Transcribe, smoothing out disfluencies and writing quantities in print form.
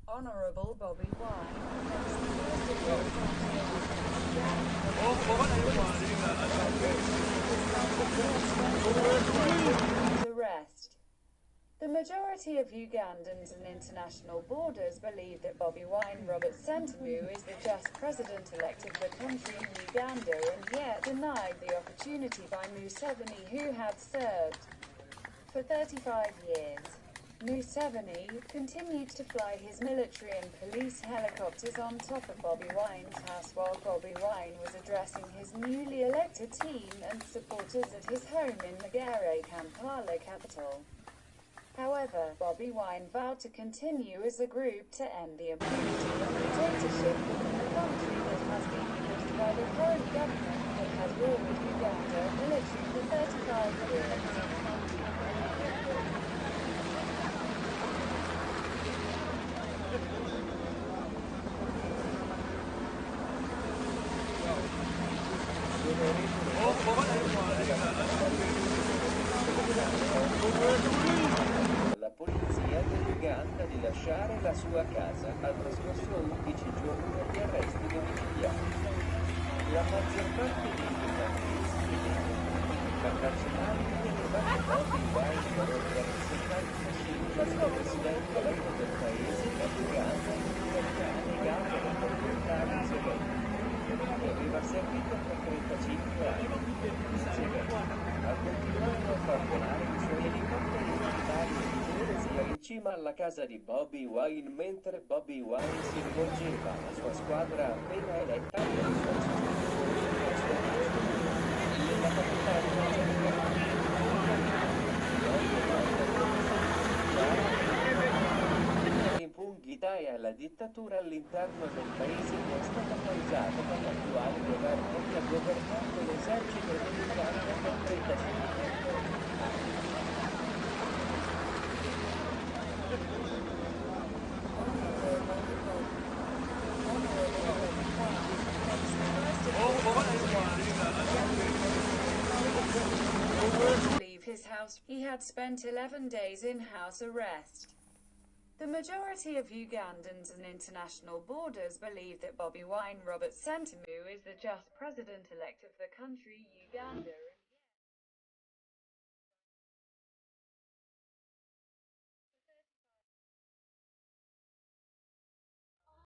Honorable Bobi Wine makes the first appearance after arrest. The majority of Ugandans and international borders believe that Bobi Wine Robert Sentamu is the just president-elect of the country Uganda, and yet denied the opportunity by Museveni, who had served for 35 years. Museveni continued to fly his military and police helicopters on top of Bobi Wine's house while Bobi Wine was addressing his newly elected team and supporters at his home in Magere Kampala capital. However, Bobi Wine vowed to continue as a group to end the impunity and dictatorship within the country that has been used by the current government that has ruled Uganda military for 35 years. La polizia dell'Uganda di lasciare la sua casa ha trascorso 11 giorni di arresti domiciliari. La maggior parte dei giornalisti internazionali ritenevano Bobi Wine il presidente eletto del paese da Uganda ha negato le fondamentali Museveni. Aveva servito per 35 anni. Museveni ha continuato a far volare i suoi elicotteri militari in cima alla casa di Bobi Wine mentre Bobi Wine si rivolgeva alla sua squadra appena eletta per il suo nella capitale all'impunità e alla dittatura all'interno del paese che è stata causata dall'attuale governo che ha governato l'esercito dell'Uganda per 35 anni. Leave his house. He had spent 11 days in house arrest. The majority of Ugandans and international borders believe that Bobi Wine Robert Sentamu is the just president-elect of the country Uganda.